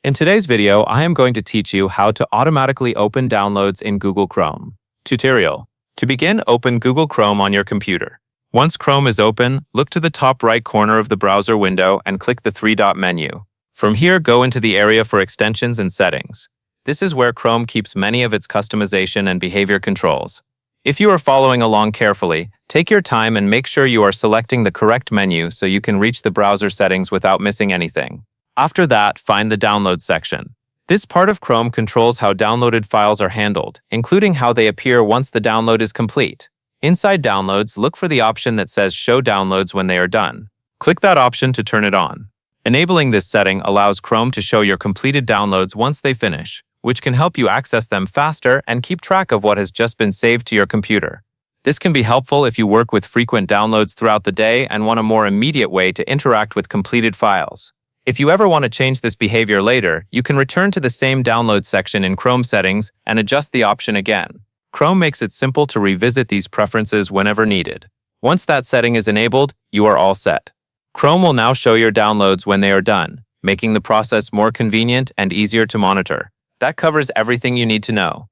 In today's video, I am going to teach you how to automatically open downloads in Google Chrome. Tutorial. To begin, open Google Chrome on your computer. Once Chrome is open, look to the top right corner of the browser window and click the three-dot menu. From here, go into the area for extensions and settings. This is where Chrome keeps many of its customization and behavior controls. If you are following along carefully, take your time and make sure you are selecting the correct menu so you can reach the browser settings without missing anything. After that, find the Downloads section. This part of Chrome controls how downloaded files are handled, including how they appear once the download is complete. Inside Downloads, look for the option that says Show Downloads when they are done. Click that option to turn it on. Enabling this setting allows Chrome to show your completed downloads once they finish, which can help you access them faster and keep track of what has just been saved to your computer. This can be helpful if you work with frequent downloads throughout the day and want a more immediate way to interact with completed files. If you ever want to change this behavior later, you can return to the same Downloads section in Chrome settings and adjust the option again. Chrome makes it simple to revisit these preferences whenever needed. Once that setting is enabled, you are all set. Chrome will now show your downloads when they are done, making the process more convenient and easier to monitor. That covers everything you need to know.